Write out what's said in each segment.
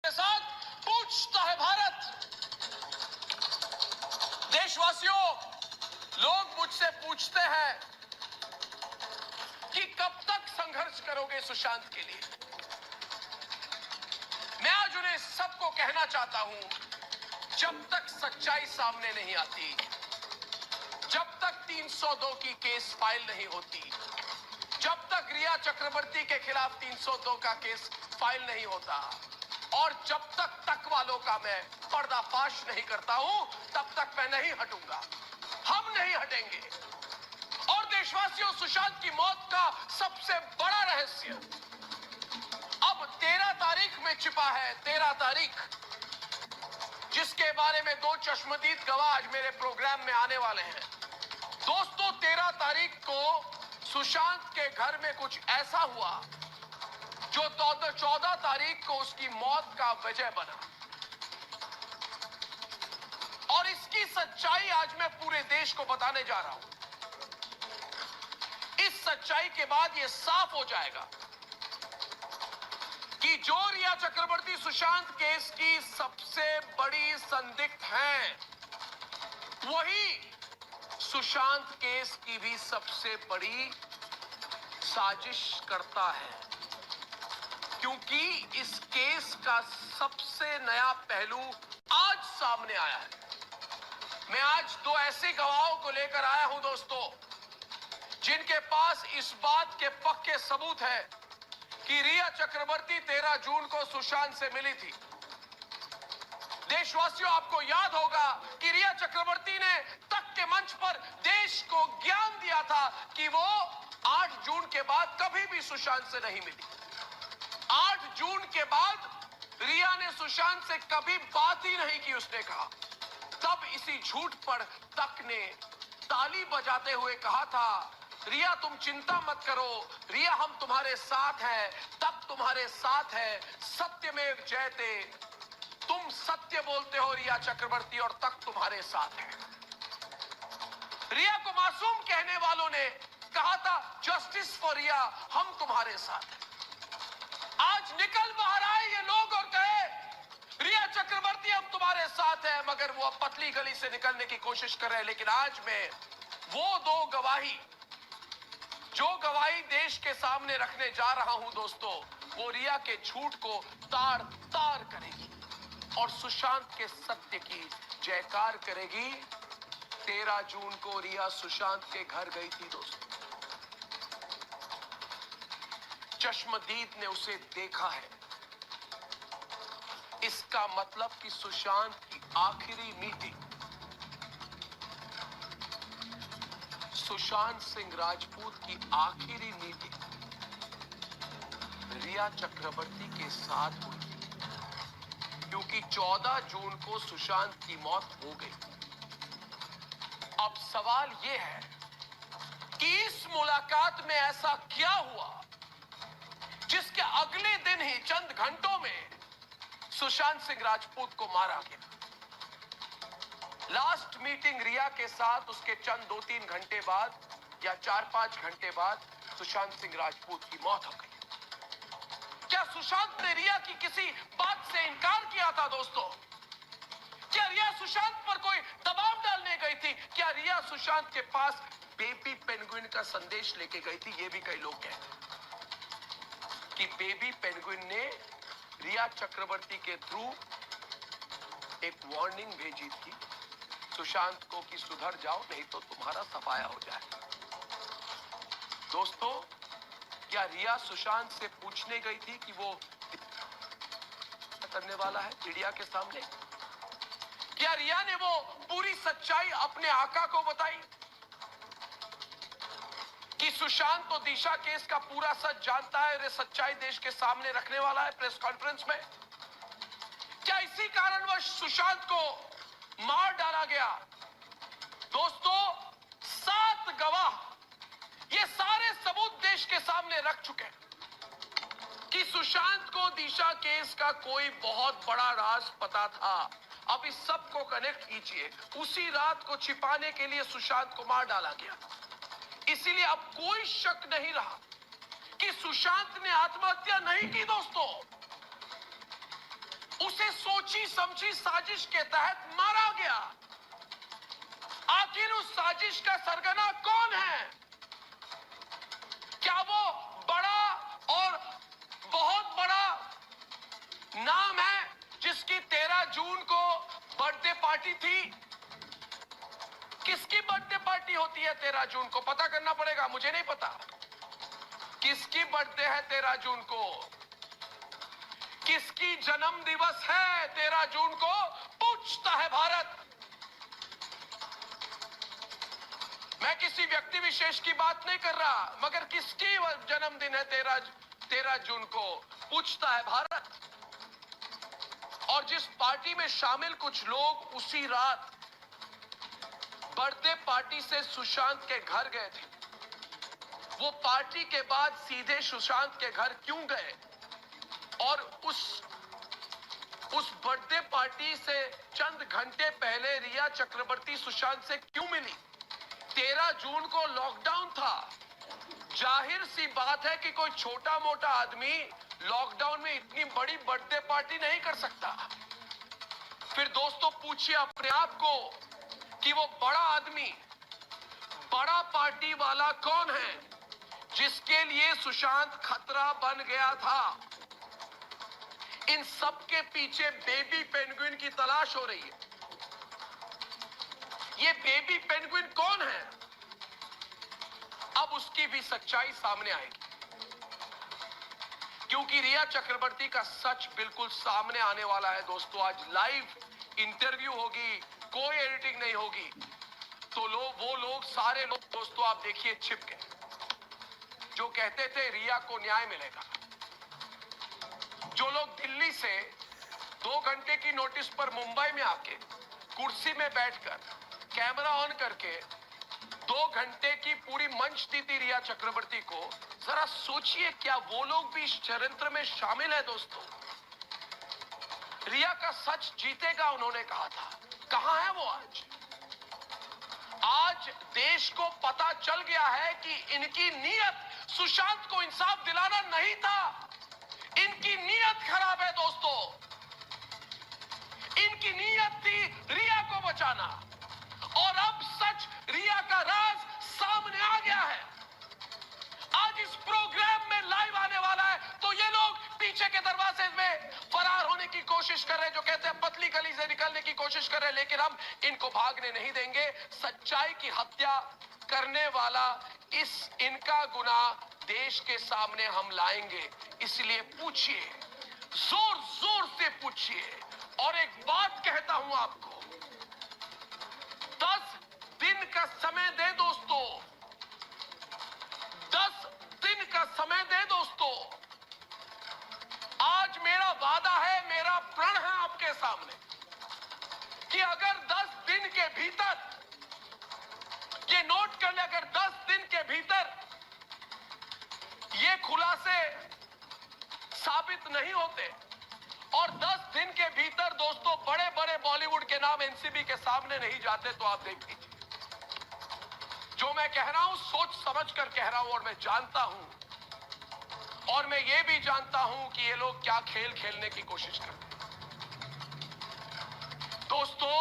के साथ पूछता है भारत। देशवासियों, लोग मुझसे पूछते हैं कि कब तक संघर्ष करोगे सुशांत के लिए। मैं आज उन्हें सबको कहना चाहता हूं, जब तक सच्चाई सामने नहीं आती, जब तक 302 की केस फाइल नहीं होती, जब तक रिया चक्रवर्ती के खिलाफ 302 का केस फाइल नहीं होता और जब तक वालों का मैं पर्दाफाश नहीं करता हूं, तब तक मैं नहीं हटूंगा। हम नहीं हटेंगे। और देशवासियों, सुशांत की मौत का सबसे बड़ा रहस्य अब 13 तारीख में छिपा है। 13 तारीख, जिसके बारे में दो चश्मदीद गवाह आज मेरे प्रोग्राम में आने वाले हैं। दोस्तों, 13 तारीख को सुशांत के घर में कुछ ऐसा हुआ जो 14 तारीख को उसकी मौत का वजह बना। और इसकी सच्चाई आज मैं पूरे देश को बताने जा रहा हूं। इस सच्चाई के बाद यह साफ हो जाएगा कि जो रिया चक्रवर्ती सुशांत केस की सबसे बड़ी संदिग्ध हैं, वही सुशांत केस की भी सबसे बड़ी साजिश करता है। क्योंकि इस केस का सबसे नया पहलू आज सामने आया है। मैं आज दो ऐसे गवाहों को लेकर आया हूं दोस्तों, जिनके पास इस बात के पक्के सबूत है कि रिया चक्रवर्ती 13 जून को सुशांत से मिली थी। देशवासियों, आपको याद होगा कि रिया चक्रवर्ती ने तक के मंच पर देश को ज्ञान दिया था कि वो 8 जून के बाद कभी भी सुशांत से नहीं मिली। 8 जून के बाद रिया ने सुशांत से कभी बात ही नहीं की, उसने कहा। तब इसी झूठ पर तक ने ताली बजाते हुए कहा था, रिया तुम चिंता मत करो, रिया हम तुम्हारे साथ हैं, तब तुम्हारे साथ है, सत्यमेव जयते। तुम सत्य बोलते हो रिया चक्रवर्ती, और तक तुम्हारे साथ है। रिया को मासूम कहने वालों ने कहा था, जस्टिस फॉर रिया, हम तुम्हारे साथ हैं। आज निकल बाहर आए ये लोग और कहे, रिया चक्रवर्ती हम तुम्हारे साथ है, मगर वो अब पतली गली से निकलने की कोशिश कर रहे हैं। लेकिन आज मैं वो दो गवाही, जो गवाही देश के सामने रखने जा रहा हूं दोस्तों, वो रिया के झूठ को तार तार करेगी और सुशांत के सत्य की जयकार करेगी। 13 जून को रिया सुशांत के घर गई थी दोस्तों। चश्मदीद ने उसे देखा है। इसका मतलब कि सुशांत की आखिरी मीटिंग सुशांत सिंह राजपूत की आखिरी मीटिंग रिया चक्रवर्ती के साथ हुई, क्योंकि 14 जून को सुशांत की मौत हो गई। अब सवाल यह है कि इस मुलाकात में ऐसा क्या हुआ जिसके अगले दिन ही चंद घंटों में सुशांत सिंह राजपूत को मारा गया। लास्ट मीटिंग रिया के साथ उसके चंद 2-3 घंटे बाद या 4-5 घंटे बाद सुशांत सिंह राजपूत की मौत हो गई। क्या सुशांत ने रिया की किसी बात से इनकार किया था दोस्तों? क्या रिया सुशांत पर कोई दबाव डालने गई थी? क्या रिया सुशांत के पास बेबी पेंगुइन का संदेश लेके गई थी? ये भी कई लोग कहते हैं कि बेबी पेंगुइन ने रिया चक्रवर्ती के थ्रू एक वार्निंग भेजी थी सुशांत को कि सुधर जाओ, नहीं तो तुम्हारा सफाया हो जाएगा। दोस्तों, क्या रिया सुशांत से पूछने गई थी कि वो करने वाला है मीडिया के सामने? क्या रिया ने वो पूरी सच्चाई अपने आका को बताई कि सुशांत तो दिशा केस का पूरा सच जानता है और ये सच्चाई देश के सामने रखने वाला है प्रेस कॉन्फ्रेंस में? क्या इसी कारणवश सुशांत को मार डाला गया? दोस्तों, 7 गवाह ये सारे सबूत देश के सामने रख चुके हैं कि सुशांत को दिशा केस का कोई बहुत बड़ा राज पता था। अब इस सब को कनेक्ट कीजिए। उसी रात को छिपाने के लिए सुशांत को मार डाला गया। इसीलिए अब कोई शक नहीं रहा कि सुशांत ने आत्महत्या नहीं की दोस्तों। उसे सोची समझी साजिश के तहत मारा गया। आखिर उस साजिश का सरगना कौन है? क्या वो बड़ा और बहुत बड़ा नाम है जिसकी 13 जून को बर्थडे पार्टी थी? किसकी बर्थडे पार्टी होती है 13 जून को? पता करना पड़ेगा, मुझे नहीं पता किसकी बर्थडे है 13 जून को। किसकी जन्म दिवस है 13 जून को? पूछता है भारत। मैं किसी व्यक्ति विशेष की बात नहीं कर रहा, मगर किसकी जन्मदिन है 13 जून को? पूछता है भारत। और जिस पार्टी में शामिल कुछ लोग उसी रात बर्थडे पार्टी से सुशांत के घर गए थे, वो पार्टी के बाद सीधे सुशांत के घर क्यों गए? और उस बर्थडे पार्टी से चंद घंटे पहले रिया चक्रवर्ती सुशांत से क्यों मिली? 13 जून को लॉकडाउन था। जाहिर सी बात है कि कोई छोटा मोटा आदमी लॉकडाउन में इतनी बड़ी बर्थडे पार्टी नहीं कर सकता। फिर दोस्तों पूछिए अपने आप को कि वो बड़ा आदमी, बड़ा पार्टी वाला कौन है जिसके लिए सुशांत खतरा बन गया था? इन सब के पीछे बेबी पेंगुइन की तलाश हो रही है। ये बेबी पेंगुइन कौन है? अब उसकी भी सच्चाई सामने आएगी, क्योंकि रिया चक्रवर्ती का सच बिल्कुल सामने आने वाला है दोस्तों। आज लाइव इंटरव्यू होगी, कोई एडिटिंग नहीं होगी। तो वो लोग सारे लोग दोस्तों आप देखिए छिप गए, जो कहते थे रिया को न्याय मिलेगा। जो लोग दिल्ली से 2 घंटे की नोटिस पर मुंबई में आके कुर्सी में बैठकर कैमरा ऑन करके 2 घंटे की पूरी मंच दी थी रिया चक्रवर्ती को, जरा सोचिए क्या वो लोग भी इस षड्यंत्र में शामिल है दोस्तों? रिया का सच जीतेगा उन्होंने कहा था, कहां है वो आज? आज देश को पता चल गया है कि इनकी नीयत सुशांत को इंसाफ दिलाना नहीं था, इनकी नीयत खराब है दोस्तों। इनकी नीयत थी रिया को बचाना, और अब सच रिया का राज सामने आ गया है। आज इस प्रोग्राम में लाइव आने वाला है, तो ये लोग पीछे के दरवाजे में फरार होने की कोशिश कर रहे हैं, जो कहते हैं पतली गली से निकलने की कोशिश कर रहे हैं, लेकिन हम इनको भागने नहीं देंगे। सच्चाई की हत्या करने वाला इनका गुनाह देश के सामने हम लाएंगे। इसलिए पूछिए, जोर जोर से पूछिए। और एक बात कहता हूं आपको, 10 दिन का समय दे दोस्तों, 10 दिन का समय दे दोस्तों। आज मेरा वादा है, मेरा प्रण है आपके सामने कि अगर 10 दिन के भीतर, ये नोट कर ले, अगर 10 दिन के भीतर ये खुलासे साबित नहीं होते और 10 दिन के भीतर दोस्तों बड़े बड़े बॉलीवुड के नाम एनसीबी के सामने नहीं जाते, तो आप देख लीजिए। जो मैं कह रहा हूं सोच समझ कर कह रहा हूं, और मैं जानता हूं, और मैं ये भी जानता हूं कि ये लोग क्या खेल खेलने की कोशिश करते हैं। दोस्तों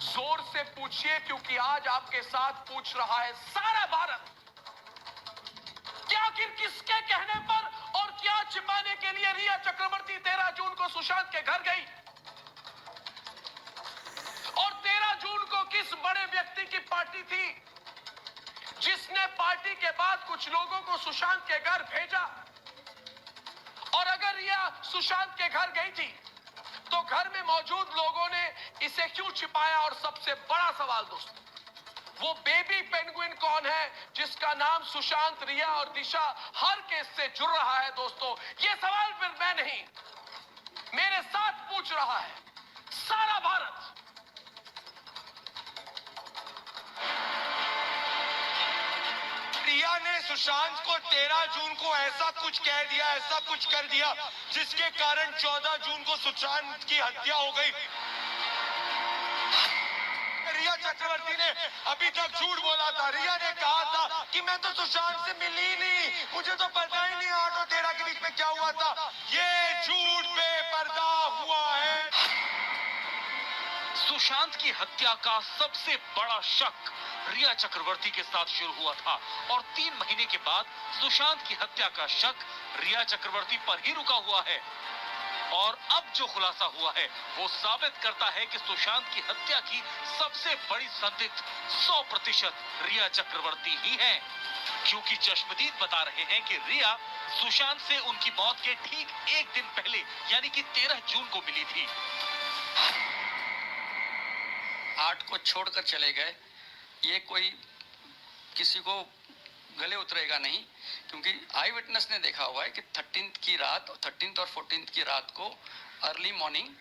जोर से पूछिए, क्योंकि आज आपके साथ पूछ रहा है सारा भारत कि आखिर किसके कहने पर और क्या छिपाने के लिए रिया चक्रवर्ती 13 जून को सुशांत के घर गई, और 13 जून को किस बड़े व्यक्ति की पार्टी थी जिसने पार्टी के बाद कुछ लोगों को सुशांत के घर भेजा। और अगर रिया सुशांत के घर गई थी तो घर में मौजूद लोगों ने इसे क्यों छिपाया? और सबसे बड़ा सवाल दोस्तों, वो बेबी पेंगुइन कौन है जिसका नाम सुशांत, रिया और दिशा हर केस से जुड़ रहा है दोस्तों? ये सवाल फिर मैं नहीं, मेरे साथ पूछ रहा है सारा भारत। रिया ने सुशांत को 13 जून को ऐसा कुछ कह दिया, ऐसा कुछ कर दिया जिसके कारण 14 जून को सुशांत की हत्या हो गई। रिया चक्रवर्ती ने अभी तक झूठ बोला था। रिया ने कहा था कि मैं तो सुशांत से मिली नहीं, मुझे तो पता ही नहीं 8 और 13 के बीच में क्या हुआ था। ये झूठ पे सुशांत की हत्या का सबसे बड़ा शक रिया चक्रवर्ती के साथ शुरू हुआ था और 3 महीने के बाद सुशांत की हत्या का शक रिया चक्रवर्ती पर ही रुका हुआ है। और अब जो खुलासा हुआ है वो साबित करता है कि सुशांत की हत्या की सबसे बड़ी संदिग्ध 100% रिया चक्रवर्ती ही है, क्योंकि चश्मदीद बता रहे हैं कि रिया सुशांत से उनकी मौत के ठीक एक दिन पहले यानी कि 13 जून को मिली थी। 8 को छोड़कर चले गए, ये कोई किसी को गले उतरेगा नहीं, क्योंकि आई विटनेस ने देखा हुआ है कि 13th की रात, 13th और 14th की रात को अर्ली मॉर्निंग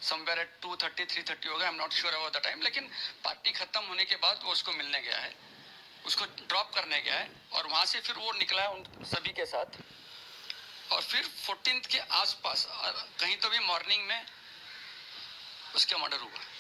समवेयर एट 2:30 3:30 होगा, I am not sure about the time, लेकिन पार्टी खत्म होने के बाद वो उसको मिलने गया है, उसको ड्रॉप करने गया है और वहां से फिर वो निकला है उन सभी के साथ। और फिर 14th के आसपास कहीं तो भी मॉर्निंग में उसका मर्डर हुआ।